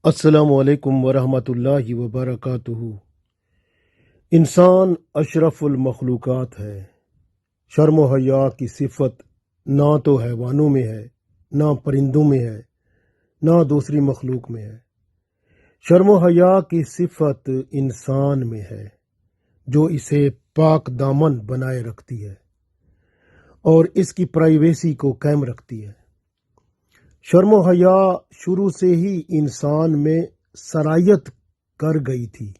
السلام علیکم ورحمۃ اللہ وبرکاتہ۔ انسان اشرف المخلوقات ہے۔ شرم و حیا کی صفت نہ تو حیوانوں میں ہے، نہ پرندوں میں ہے، نہ دوسری مخلوق میں ہے۔ شرم و حیا کی صفت انسان میں ہے، جو اسے پاک دامن بنائے رکھتی ہے اور اس کی پرائیویسی کو قائم رکھتی ہے۔ شرم و حیا شروع سے ہی انسان میں سرایت کر گئی تھی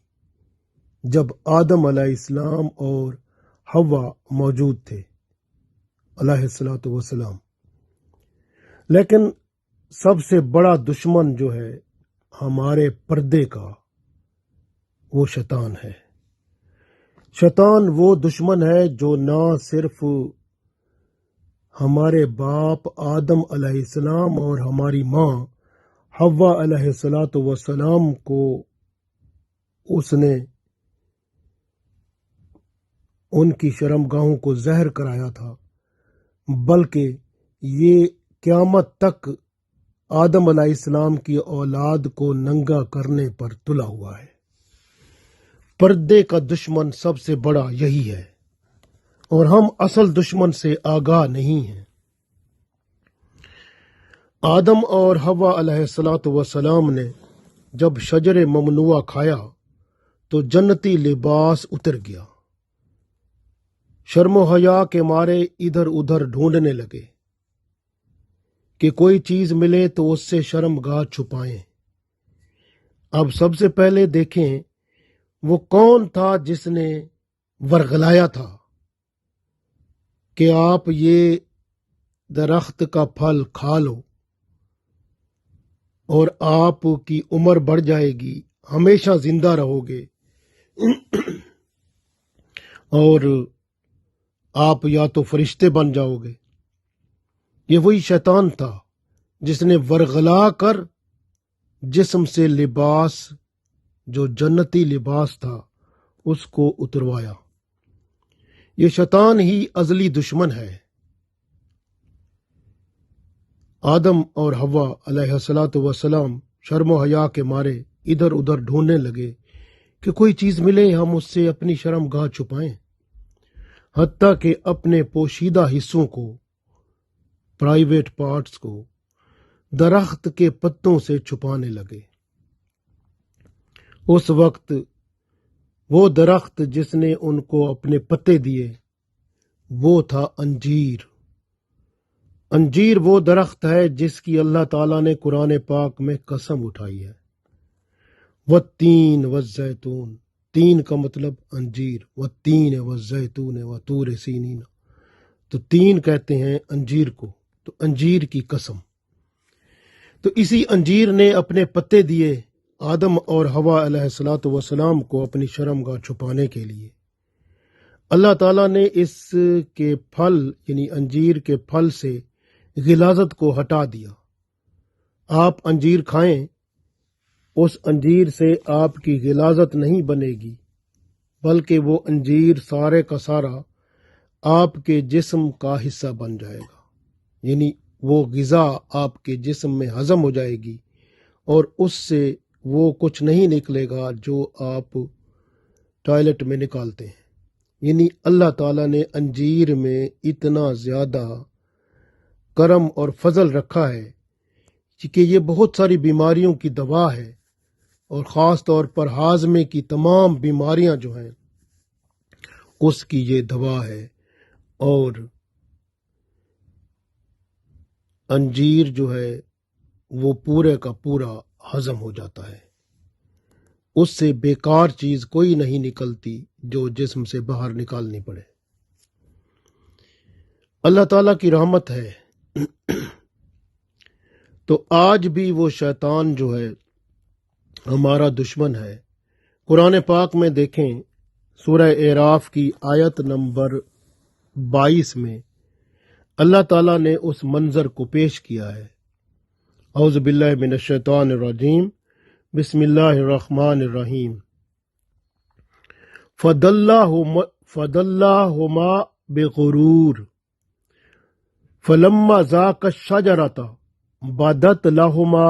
جب آدم علیہ السلام اور حوا موجود تھے علیہ الصلوۃ والسلام۔ لیکن سب سے بڑا دشمن جو ہے ہمارے پردے کا، وہ شیطان ہے۔ شیطان وہ دشمن ہے جو نہ صرف ہمارے باپ آدم علیہ السلام اور ہماری ماں حوا علیہ الصلوۃ والسلام کو اس نے ان کی شرمگاہوں کو زہر کرایا تھا، بلکہ یہ قیامت تک آدم علیہ السلام کی اولاد کو ننگا کرنے پر تلا ہوا ہے۔ پردے کا دشمن سب سے بڑا یہی ہے، اور ہم اصل دشمن سے آگاہ نہیں ہیں۔ آدم اور حوا علیہ الصلوۃ والسلام نے جب شجر ممنوعہ کھایا تو جنتی لباس اتر گیا۔ شرم و حیا کے مارے ادھر ادھر ڈھونڈنے لگے کہ کوئی چیز ملے تو اس سے شرم گاہ چھپائیں۔ اب سب سے پہلے دیکھیں وہ کون تھا جس نے ورغلایا تھا کہ آپ یہ درخت کا پھل کھا لو اور آپ کی عمر بڑھ جائے گی، ہمیشہ زندہ رہو گے، اور آپ یا تو فرشتے بن جاؤ گے۔ یہ وہی شیطان تھا جس نے ورغلا کر جسم سے لباس جو جنتی لباس تھا اس کو اتروایا۔ یہ شیطان ہی ازلی دشمن ہے۔ آدم اور حوا علیہ الصلوۃ والسلام شرم و حیا کے مارے ادھر ادھر ڈھونڈنے لگے کہ کوئی چیز ملے ہم اس سے اپنی شرم گاہ چھپائیں، حتیٰ کہ اپنے پوشیدہ حصوں کو، پرائیویٹ پارٹس کو درخت کے پتوں سے چھپانے لگے۔ اس وقت وہ درخت جس نے ان کو اپنے پتے دیے وہ تھا انجیر۔ انجیر وہ درخت ہے جس کی اللہ تعالیٰ نے قرآن پاک میں قسم اٹھائی ہے۔ والتین والزیتون، تین کا مطلب انجیر، والتین والزیتون وطور سینین، تو تین کہتے ہیں انجیر کو، تو انجیر کی قسم۔ تو اسی انجیر نے اپنے پتے دیے آدم اور حوا علیہ الصلوۃ والسلام کو اپنی شرم گاہ چھپانے کے لیے۔ اللہ تعالیٰ نے اس کے پھل یعنی انجیر کے پھل سے غلاظت کو ہٹا دیا۔ آپ انجیر کھائیں، اس انجیر سے آپ کی غلاظت نہیں بنے گی، بلکہ وہ انجیر سارے کا سارا آپ کے جسم کا حصہ بن جائے گا، یعنی وہ غذا آپ کے جسم میں ہضم ہو جائے گی اور اس سے وہ کچھ نہیں نکلے گا جو آپ ٹوائلٹ میں نکالتے ہیں۔ یعنی اللہ تعالیٰ نے انجیر میں اتنا زیادہ کرم اور فضل رکھا ہے کہ یہ بہت ساری بیماریوں کی دوا ہے، اور خاص طور پر ہاضمے کی تمام بیماریاں جو ہیں اس کی یہ دوا ہے۔ اور انجیر جو ہے وہ پورے کا پورا ہضم ہو جاتا ہے، اس سے بیکار چیز کوئی نہیں نکلتی جو جسم سے باہر نکالنی پڑے۔ اللہ تعالیٰ کی رحمت ہے۔ تو آج بھی وہ شیطان جو ہے ہمارا دشمن ہے۔ قرآن پاک میں دیکھیں سورہ اعراف کی آیت نمبر 22 میں اللہ تعالیٰ نے اس منظر کو پیش کیا ہے۔ اعوذ باللہ من الشیطان الرجیم، بسم اللہ الرحمن الرحیم۔ فدلاہما بغرور فلما ذاقا الشجرۃ بدت لہما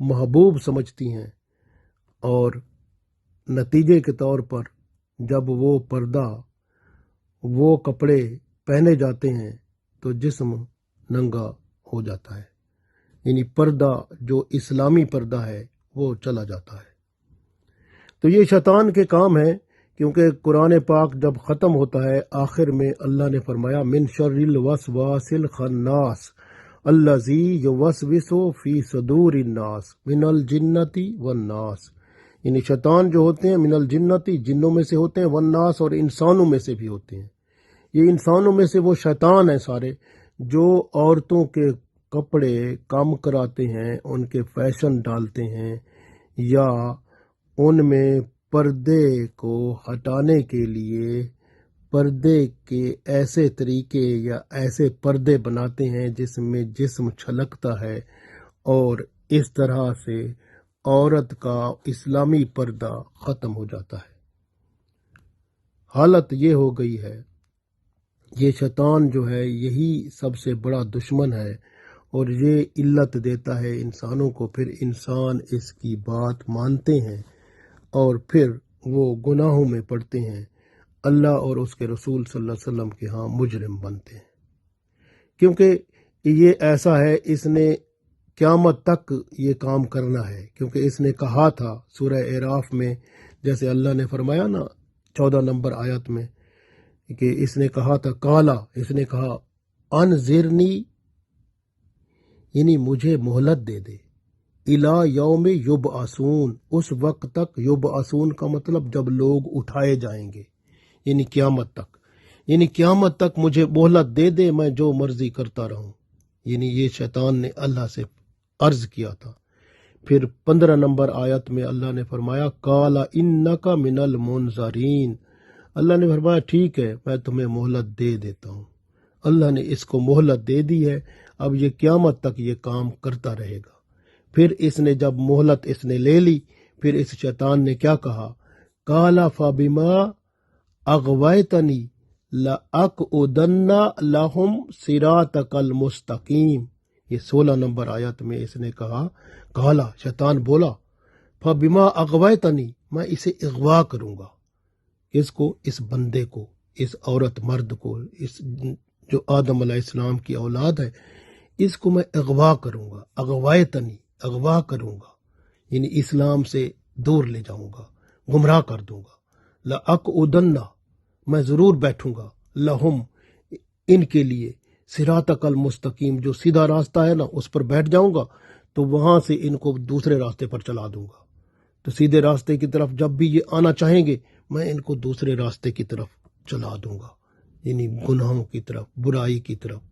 محبوب سمجھتی ہیں، اور نتیجے کے طور پر جب وہ پردہ، وہ کپڑے پہنے جاتے ہیں تو جسم ننگا ہو جاتا ہے، یعنی پردہ جو اسلامی پردہ ہے وہ چلا جاتا ہے۔ تو یہ شیطان کے کام ہے، کیونکہ قرآن پاک جب ختم ہوتا ہے آخر میں اللہ نے فرمایا من شر الوسواس الخناس الذی یوسوس فی صدور الناس من الجنۃ والناس، یعنی شیطان جو ہوتے ہیں من الجنتی، جنوں میں سے ہوتے ہیں، والناس، اور انسانوں میں سے بھی ہوتے ہیں۔ یہ انسانوں میں سے وہ شیطان ہیں سارے جو عورتوں کے کپڑے کم کراتے ہیں، ان کے فیشن ڈالتے ہیں، یا ان میں پردے کو ہٹانے کے لیے پردے کے ایسے طریقے یا ایسے پردے بناتے ہیں جس میں جسم چھلکتا ہے، اور اس طرح سے عورت کا اسلامی پردہ ختم ہو جاتا ہے۔ حالت یہ ہو گئی ہے، یہ شیطان جو ہے یہی سب سے بڑا دشمن ہے، اور یہ علت دیتا ہے انسانوں کو، پھر انسان اس کی بات مانتے ہیں اور پھر وہ گناہوں میں پڑتے ہیں، اللہ اور اس کے رسول صلی اللہ علیہ وسلم کے ہاں مجرم بنتے ہیں، کیونکہ یہ ایسا ہے، اس نے قیامت تک یہ کام کرنا ہے، کیونکہ اس نے کہا تھا سورہ اعراف میں، جیسے اللہ نے فرمایا نا 14 نمبر آیت میں، کہ اس نے کہا تھا کالا، اس نے کہا انذرنی، یعنی مجھے مہلت دے دے، الا یوم یبعثون، اس وقت تک، یبعثون کا مطلب جب لوگ اٹھائے جائیں گے، یعنی قیامت تک، یعنی قیامت تک مجھے مہلت دے دے، میں جو مرضی کرتا رہوں، یعنی یہ شیطان نے اللہ سے عرض کیا تھا۔ پھر 15 نمبر آیت میں اللہ نے فرمایا کالا انک من المنظرین، اللہ نے فرمایا ٹھیک ہے میں تمہیں مہلت دے دیتا ہوں، اللہ نے اس کو مہلت دے دی ہے، اب یہ قیامت تک یہ کام کرتا رہے گا۔ پھر اس نے جب مہلت اس نے لے لی، پھر اس شیطان نے کیا کہا، کالا فبما اغویتنی لأقعدن لہم صراطک المستقیم، یہ 16 نمبر آیت میں اس نے کہا، کالا، شیطان بولا، فبما اغویتنی، میں اسے اغوا کروں گا، کس کو، اس بندے کو، اس عورت مرد کو، اس جو آدم علیہ السلام کی اولاد ہے، اس کو میں اغوا کروں گا، اغویتنی، اغوا کروں گا، یعنی اسلام سے دور لے جاؤں گا، گمراہ کر دوں گا، لأقعدن، میں ضرور بیٹھوں گا، لہم، ان کے لیے، صراطک المستقیم، جو سیدھا راستہ ہے نا اس پر بیٹھ جاؤں گا، تو وہاں سے ان کو دوسرے راستے پر چلا دوں گا، تو سیدھے راستے کی طرف جب بھی یہ آنا چاہیں گے میں ان کو دوسرے راستے کی طرف چلا دوں گا، یعنی گناہوں کی طرف، برائی کی طرف۔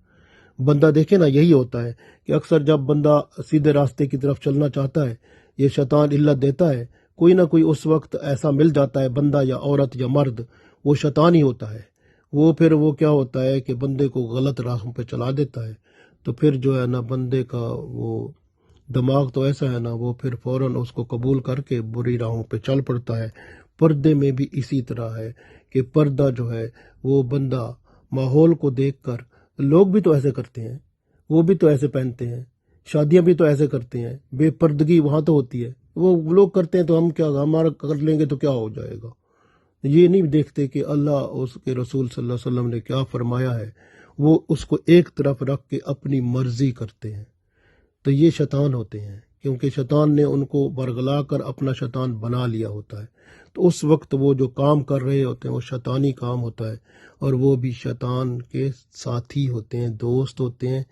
بندہ دیکھے نا، یہی ہوتا ہے کہ اکثر جب بندہ سیدھے راستے کی طرف چلنا چاہتا ہے، یہ شیطان علت دیتا ہے، کوئی نہ کوئی اس وقت ایسا مل جاتا ہے، بندہ یا عورت یا مرد، وہ شیطان ہی ہوتا ہے، وہ پھر وہ کیا ہوتا ہے کہ بندے کو غلط راہوں پہ چلا دیتا ہے، تو پھر جو ہے نا بندے کا وہ دماغ تو ایسا ہے نا، وہ پھر فوراً اس کو قبول کر کے بری راہوں پہ چل پڑتا ہے۔ پردے میں بھی اسی طرح ہے کہ پردہ جو ہے وہ بندہ ماحول کو دیکھ کر، لوگ بھی تو ایسے کرتے ہیں، وہ بھی تو ایسے پہنتے ہیں، شادیاں بھی تو ایسے کرتے ہیں، بے پردگی وہاں تو ہوتی ہے، وہ لوگ کرتے ہیں تو ہم کیا، ہمارا کر لیں گے تو کیا ہو جائے گا، یہ نہیں دیکھتے کہ اللہ اس کے رسول صلی اللہ علیہ وسلم نے کیا فرمایا ہے، وہ اس کو ایک طرف رکھ کے اپنی مرضی کرتے ہیں، تو یہ شیطان ہوتے ہیں، کیونکہ شیطان نے ان کو برگلا کر اپنا شیطان بنا لیا ہوتا ہے، تو اس وقت وہ جو کام کر رہے ہوتے ہیں وہ شیطانی کام ہوتا ہے، اور وہ بھی شیطان کے ساتھی ہوتے ہیں، دوست ہوتے ہیں،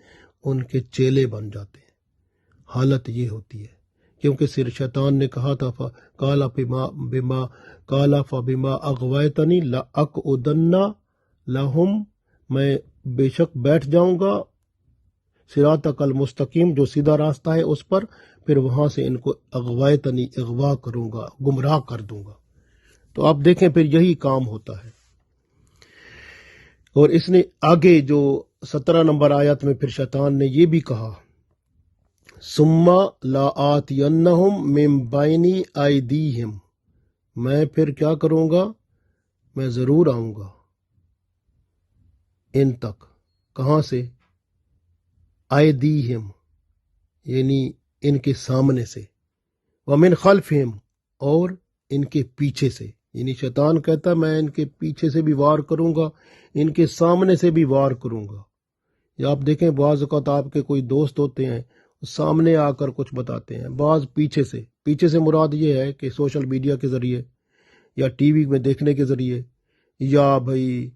ان کے چیلے بن جاتے ہیں۔ حالت یہ ہوتی ہے، کیونکہ صرف شیطان نے کہا تھا کالا فبما اغویتنی لأقعدن لہم، میں بے شک بیٹھ جاؤں گا صراطک المستقیم، جو سیدھا راستہ ہے اس پر، پھر وہاں سے ان کو اغویتنی، اغوا کروں گا، گمراہ کر دوں گا۔ تو آپ دیکھیں پھر یہی کام ہوتا ہے، اور اس نے آگے جو 17 نمبر آیت میں پھر شیطان نے یہ بھی کہا، ثم لآتینہم من بین ایدیہم، میں پھر کیا کروں گا، میں ضرور آؤں گا ان تک، کہاں سے، ایدیہم، یعنی ان کے سامنے سے، ومن خلفہم اور ان کے پیچھے سے، یعنی شیطان کہتا ہے میں ان کے پیچھے سے بھی وار کروں گا، ان کے سامنے سے بھی وار کروں گا۔ یا آپ دیکھیں بعض اوقات آپ کے کوئی دوست ہوتے ہیں سامنے آ کر کچھ بتاتے ہیں، بعض پیچھے سے مراد یہ ہے کہ سوشل میڈیا کے ذریعے یا ٹی وی میں دیکھنے کے ذریعے، یا بھائی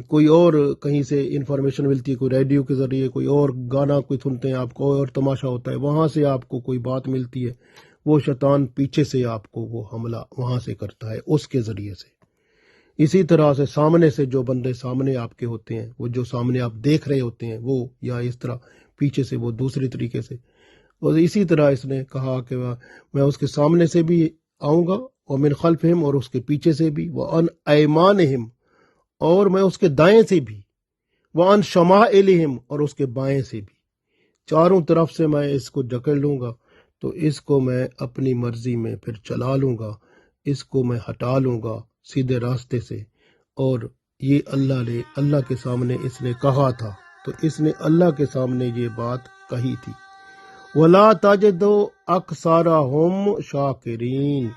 کوئی اور کہیں سے انفارمیشن ملتی ہے، کوئی ریڈیو کے ذریعے، کوئی اور گانا کوئی سنتے ہیں آپ کو اور تماشا ہوتا ہے، وہاں سے آپ کو کوئی بات ملتی ہے، وہ شیطان پیچھے سے آپ کو وہ حملہ وہاں سے کرتا ہے اس کے ذریعے سے۔ اسی طرح سے سامنے سے جو بندے سامنے آپ کے ہوتے ہیں، وہ جو سامنے آپ دیکھ رہے ہوتے ہیں وہ، یا اس طرح پیچھے سے وہ دوسری طریقے سے۔ اور اسی طرح اس نے کہا کہ میں اس کے سامنے سے بھی آؤں گا، اور من خلفہم اور اس کے پیچھے سے بھی، وعن ایمانہم اور میں اس کے دائیں سے بھی، وعن شمائلہم اور اس کے بائیں سے بھی، چاروں طرف سے میں اس کو جکڑ لوں گا، تو اس کو میں اپنی مرضی میں پھر چلا لوں گا، اس کو میں ہٹا لوں گا سیدھے راستے سے۔ اور یہ اللہ کے سامنے اس نے کہا تھا، تو اس نے اللہ کے سامنے یہ بات کہی تھی۔ وَلَا تَجِدُ أَكْثَرَهُمْ شَاكِرِينَ،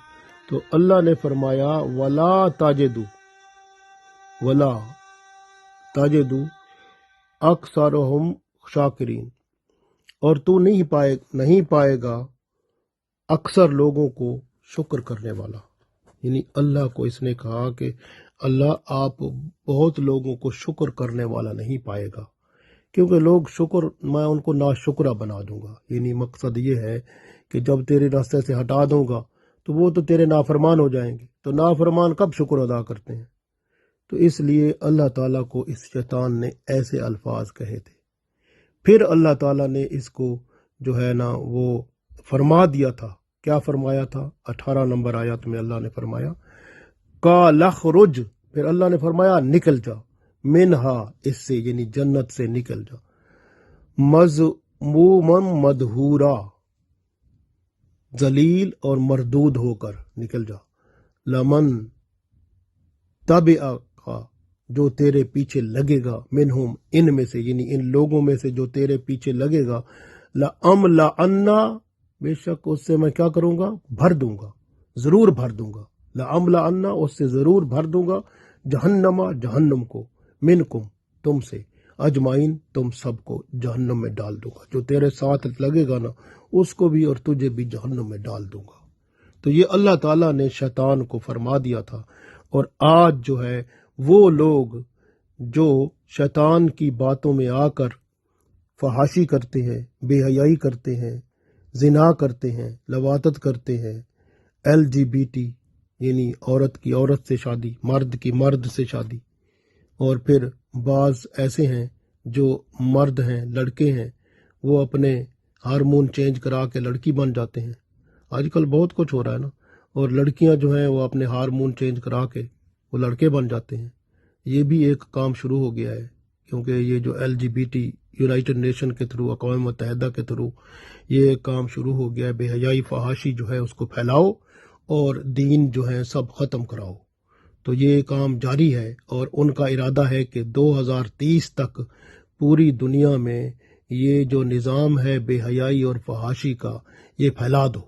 تو اللہ نے فرمایا وَلَا تَجِدُ أَكْثَرَهُمْ شَاكِرِينَ، اور تو نہیں پائے گا اکثر لوگوں کو شکر کرنے والا۔ یعنی اللہ کو اس نے کہا کہ اللہ آپ بہت لوگوں کو شکر کرنے والا نہیں پائے گا، کیونکہ لوگ میں ان کو ناشکرہ بنا دوں گا۔ یعنی مقصد یہ ہے کہ جب تیرے راستے سے ہٹا دوں گا تو وہ تو تیرے نافرمان ہو جائیں گے، تو نافرمان کب شکر ادا کرتے ہیں؟ تو اس لیے اللہ تعالیٰ کو اس شیطان نے ایسے الفاظ کہے تھے۔ پھر اللہ تعالیٰ نے اس کو جو ہے نا وہ فرما دیا تھا۔ کیا فرمایا تھا؟ 18 نمبر آیت میں اللہ نے فرمایا قَالَ اخْرُجْ، پھر اللہ نے فرمایا نکل جا، منہا اس سے، یعنی جنت سے نکل جا، مذموما مدحورا، ذلیل اور مردود ہو کر نکل جا، لمن تبعک، جو تیرے پیچھے لگے گا، منہم ان میں سے، یعنی ان لوگوں میں سے جو تیرے پیچھے لگے گا، لَأَمْلَأَنَّ، بے شک اس سے میں کیا کروں گا؟ بھر دوں گا، ضرور بھر دوں گا، لَأَمْلَأَنَّ اس سے ضرور بھر دوں گا، جہنم کو، منکم تم سے، اجمعین تم سب کو جہنم میں ڈال دوں گا، جو تیرے ساتھ لگے گا نا اس کو بھی اور تجھے بھی جہنم میں ڈال دوں گا۔ تو یہ اللہ تعالیٰ نے شیطان کو فرما دیا تھا۔ اور آج جو ہے وہ لوگ جو شیطان کی باتوں میں آ کر فحاشی کرتے ہیں، بے حیائی کرتے ہیں، زنا کرتے ہیں، لواطت کرتے ہیں، LGBT یعنی عورت کی عورت سے شادی، مرد کی مرد سے شادی، اور پھر بعض ایسے ہیں جو مرد ہیں، لڑکے ہیں، وہ اپنے ہارمون چینج کرا کے لڑکی بن جاتے ہیں۔ آج کل بہت کچھ ہو رہا ہے نا، اور لڑکیاں جو ہیں وہ اپنے ہارمون چینج کرا کے وہ لڑکے بن جاتے ہیں۔ یہ بھی ایک کام شروع ہو گیا ہے، کیونکہ یہ جو LGBT یونائٹڈ نیشن کے تھرو، اقوام متحدہ کے تھرو یہ کام شروع ہو گیا ہے، بے حیائی فحاشی جو ہے اس کو پھیلاؤ اور دین جو ہے سب ختم کراؤ۔ تو یہ کام جاری ہے، اور ان کا ارادہ ہے کہ 2030 تک پوری دنیا میں یہ جو نظام ہے بے حیائی اور فحاشی کا یہ پھیلا دو۔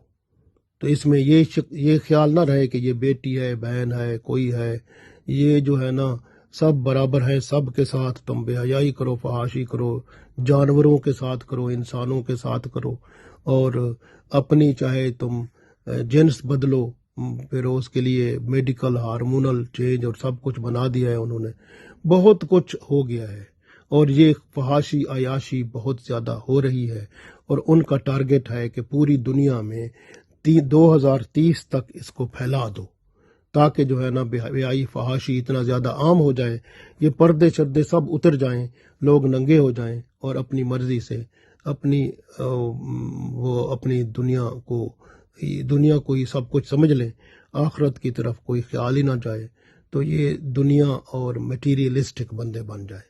تو اس میں یہ خیال نہ رہے کہ یہ بیٹی ہے، بہن ہے، کوئی ہے، یہ جو ہے نا سب برابر ہیں، سب کے ساتھ تم بے حیائی کرو، فحاشی کرو، جانوروں کے ساتھ کرو، انسانوں کے ساتھ کرو، اور اپنی چاہے تم جنس بدلو، پھر اس کے لیے میڈیکل ہارمونل چینج اور سب کچھ بنا دیا ہے انہوں نے، بہت کچھ ہو گیا ہے، اور یہ فحاشی عیاشی بہت زیادہ ہو رہی ہے، اور ان کا ٹارگٹ ہے کہ پوری دنیا میں 2030 تک اس کو پھیلا دو، تاکہ جو ہے نا بے حیائی فحاشی اتنا زیادہ عام ہو جائے، یہ پردے شردے سب اتر جائیں، لوگ ننگے ہو جائیں اور اپنی مرضی سے اپنی دنیا کو ہی سب کچھ سمجھ لیں، آخرت کی طرف کوئی خیال ہی نہ جائے، تو یہ دنیا اور میٹیریلسٹک بندے بن جائے۔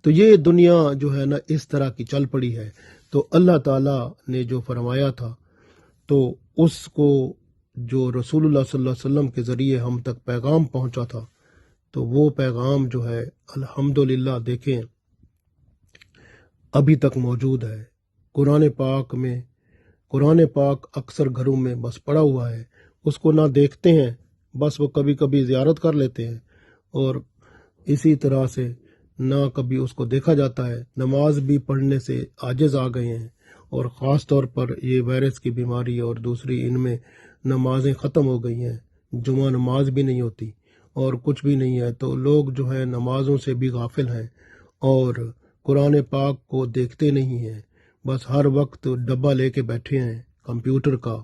تو یہ دنیا جو ہے نا اس طرح کی چل پڑی ہے۔ تو اللہ تعالیٰ نے جو فرمایا تھا، تو اس کو جو رسول اللہ صلی اللہ علیہ وسلم کے ذریعے ہم تک پیغام پہنچا تھا، تو وہ پیغام جو ہے الحمدللہ دیکھیں ابھی تک موجود ہے۔ قرآن پاک میں قرآن پاک اکثر گھروں میں بس پڑا ہوا ہے، اس کو نہ دیکھتے ہیں، بس وہ کبھی کبھی زیارت کر لیتے ہیں، اور اسی طرح سے نہ کبھی اس کو دیکھا جاتا ہے۔ نماز بھی پڑھنے سے عاجز آ گئے ہیں، اور خاص طور پر یہ وائرس کی بیماری اور دوسری ان میں نمازیں ختم ہو گئی ہیں، جمعہ نماز بھی نہیں ہوتی اور کچھ بھی نہیں ہے، تو لوگ جو ہے نمازوں سے بھی غافل ہیں اور قرآن پاک کو دیکھتے نہیں ہیں، بس ہر وقت ڈبہ لے کے بیٹھے ہیں، کمپیوٹر کا،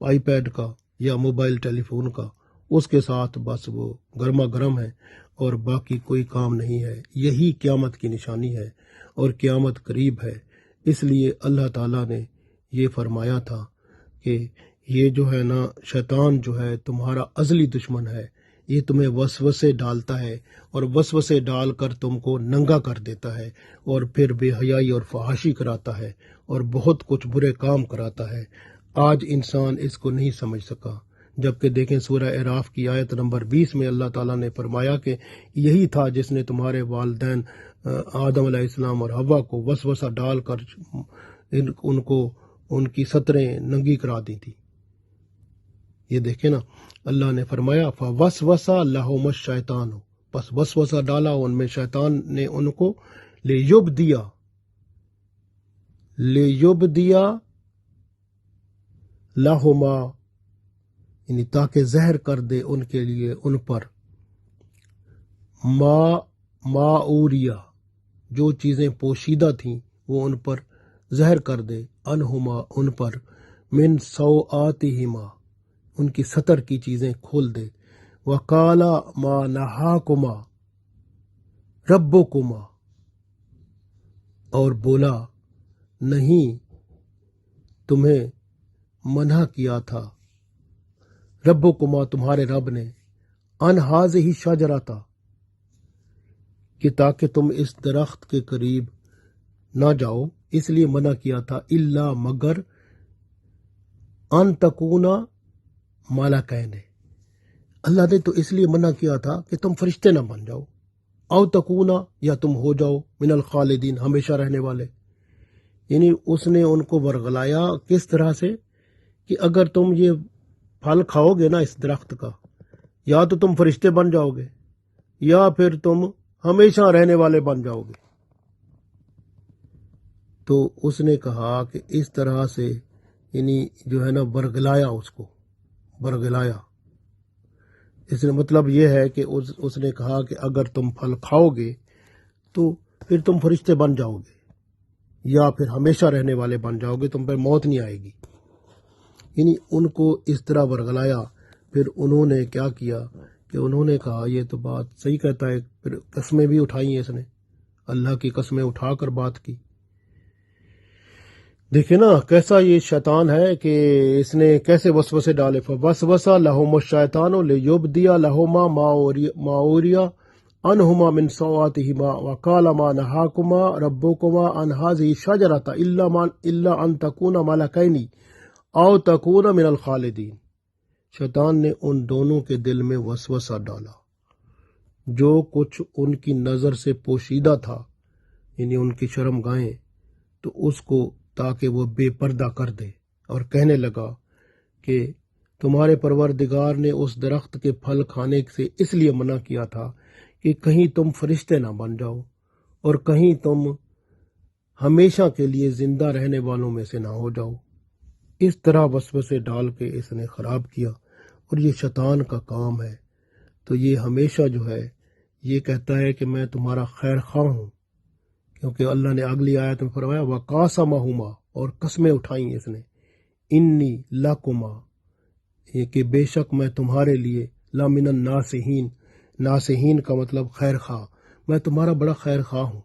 آئی پیڈ کا یا موبائل ٹیلی فون کا، اس کے ساتھ بس وہ گرما گرم ہے اور باقی کوئی کام نہیں ہے۔ یہی قیامت کی نشانی ہے اور قیامت قریب ہے۔ اس لیے اللہ تعالیٰ نے یہ فرمایا تھا کہ یہ جو ہے نا شیطان جو ہے تمہارا ازلی دشمن ہے، یہ تمہیں وسوسے ڈالتا ہے اور وسوسے ڈال کر تم کو ننگا کر دیتا ہے اور پھر بے حیائی اور فحاشی کراتا ہے اور بہت کچھ برے کام کراتا ہے۔ آج انسان اس کو نہیں سمجھ سکا، جبکہ دیکھیں سورہ اعراف کی آیت نمبر 20 میں اللہ تعالیٰ نے فرمایا کہ یہی تھا جس نے تمہارے والدین آدم علیہ السلام اور حوا کو وسوسہ ڈال کر ان کو ان کی ستریں ننگی کرا دی تھی۔ یہ دیکھیں نا، اللہ نے فرمایا فوسوسہ لہم الشیطان، پس وسوسہ ڈالا ان میں شیطان نے ان کو، لیبدیا لہما، یعنی تاکہ زہر کر دے ان کے لیے ان پر، ما اوریا، جو چیزیں پوشیدہ تھیں وہ ان پر زہر کر دے، انہما، ان پر، من سوآتہما، ان کی ستر کی چیزیں کھول دے، وقالا ما نہاکما ربکما، اور بولا نہیں تمہیں منع کیا تھا ربکما، تمہارے رب نے، ان ہذہ شجرۃ، کہ تاکہ تم اس درخت کے قریب نہ جاؤ، اس لیے منع کیا تھا، الا مگر، ان تکونا ملکین، اللہ نے تو اس لیے منع کیا تھا کہ تم فرشتے نہ بن جاؤ، او تکونا، یا تم ہو جاؤ، من الخالدین، ہمیشہ رہنے والے۔ یعنی اس نے ان کو ورغلایا کس طرح سے کہ اگر تم یہ پھل کھاؤ گے نا اس درخت کا، یا تو تم فرشتے بن جاؤ گے یا پھر تم ہمیشہ رہنے والے بن جاؤ گے۔ تو اس نے کہا کہ اس طرح سے، یعنی جو ہے نا ورغلایا، اس کو ورغلایا، اس نے مطلب یہ ہے کہ اس نے کہا کہ اگر تم پھل کھاؤ گے تو پھر تم فرشتے بن جاؤ گے یا پھر ہمیشہ رہنے والے بن جاؤ گے، تم پہ موت نہیں آئے گی۔ یعنی ان کو اس طرح ورغلایا۔ پھر انہوں نے کیا کیا کہ انہوں نے کہا یہ تو بات صحیح کہتا ہے، پھر قسمیں بھی اٹھائیں، اس نے اللہ کی قسمیں اٹھا کر بات کی۔ دیکھیں نا کیسا یہ شیطان ہے کہ اس نے کیسے وسوسے ڈالے، فوسوسہ لہم الشیطان لیبدی لہما ما اوریا عنہما من سوآتہما وقال ما نہاکما ربکما عن ہذہ الشجرۃ الا ان تکونا ملکین او تکونا من الخالدین۔ شیطان نے ان دونوں کے دل میں وسوسہ ڈالا، جو کچھ ان کی نظر سے پوشیدہ تھا، یعنی ان کی شرم گاہیں، تو اس کو تاکہ وہ بے پردہ کر دے، اور کہنے لگا کہ تمہارے پروردگار نے اس درخت کے پھل کھانے سے اس لیے منع کیا تھا کہ کہیں تم فرشتے نہ بن جاؤ اور کہیں تم ہمیشہ کے لیے زندہ رہنے والوں میں سے نہ ہو جاؤ۔ اس طرح وسوسے ڈال کے اس نے خراب کیا، اور یہ شیطان کا کام ہے۔ تو یہ ہمیشہ جو ہے یہ کہتا ہے کہ میں تمہارا خیر خواہ ہوں، کیونکہ اللہ نے اگلی آیت میں فرمایا وقاسمہما، اور قسمیں اٹھائیں اس نے، انی لکما، یہ کہ بے شک میں تمہارے لیے، لمن الناصحین، ناصحین کا مطلب خیر خواہ، میں تمہارا بڑا خیر خواہ ہوں۔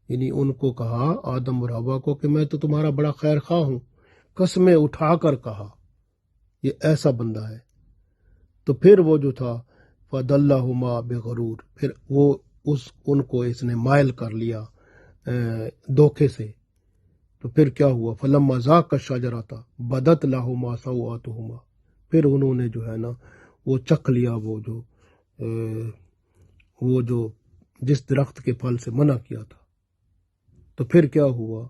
یعنی ان کو کہا آدم اور حوا کو کہ میں تو تمہارا بڑا خیر خواہ ہوں، قسمیں اٹھا کر کہا، یہ ایسا بندہ ہے۔ تو پھر وہ جو تھا فدلہما بغرور، پھر وہ ان کو اس نے مائل کر لیا دھوکے سے۔ تو پھر کیا ہوا، فلما ذاقا الشجرۃ بدت لہما سوآتہما، پھر انہوں نے جو ہے نا وہ چکھ لیا وہ جو جس درخت کے پھل سے منع کیا تھا۔ تو پھر کیا ہوا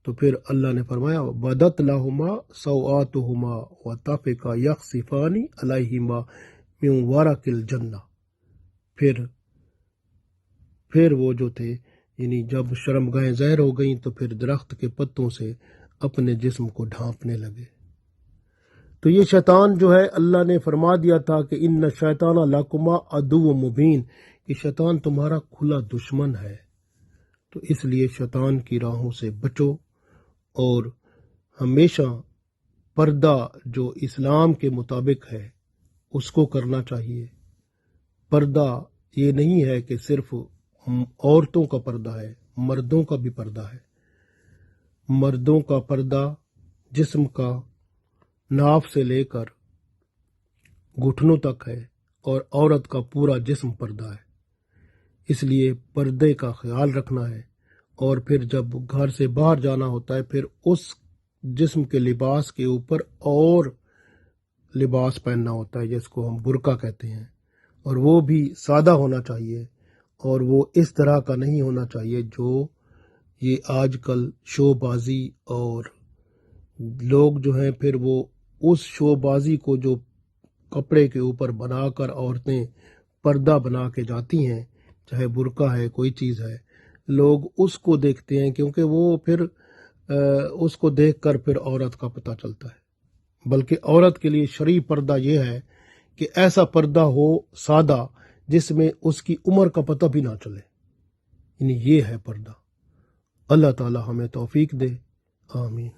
تو پھر اللہ نے فرمایا بدت لہما سوآتہما وطفقا یخصفان علیہما من ورق الجنہ، پھر وہ جو تھے یعنی جب شرمگاہیں ظاہر ہو گئیں تو پھر درخت کے پتوں سے اپنے جسم کو ڈھانپنے لگے۔ تو یہ شیطان جو ہے اللہ نے فرما دیا تھا کہ ان شیطان لکما عدو مبین، کہ شیطان تمہارا کھلا دشمن ہے، تو اس لیے شیطان کی راہوں سے بچو اور ہمیشہ پردہ جو اسلام کے مطابق ہے اس کو کرنا چاہیے۔ پردہ یہ نہیں ہے کہ صرف عورتوں کا پردہ ہے، مردوں کا بھی پردہ ہے۔ مردوں کا پردہ جسم کا ناف سے لے کر گھٹنوں تک ہے اور عورت کا پورا جسم پردہ ہے، اس لیے پردے کا خیال رکھنا ہے۔ اور پھر جب گھر سے باہر جانا ہوتا ہے پھر اس جسم کے لباس کے اوپر اور لباس پہننا ہوتا ہے جس کو ہم برقع کہتے ہیں، اور وہ بھی سادہ ہونا چاہیے، اور وہ اس طرح کا نہیں ہونا چاہیے جو یہ آج کل شو بازی، اور لوگ جو ہیں پھر وہ اس شو بازی کو جو کپڑے کے اوپر بنا کر عورتیں پردہ بنا کے جاتی ہیں، چاہے برقع ہے کوئی چیز ہے، لوگ اس کو دیکھتے ہیں کیونکہ وہ پھر اس کو دیکھ کر پھر عورت کا پتہ چلتا ہے۔ بلکہ عورت کے لیے شرعی پردہ یہ ہے کہ ایسا پردہ ہو سادہ جس میں اس کی عمر کا پتہ بھی نہ چلے، یعنی یہ ہے پردہ۔ اللہ تعالی ہمیں توفیق دے، آمین۔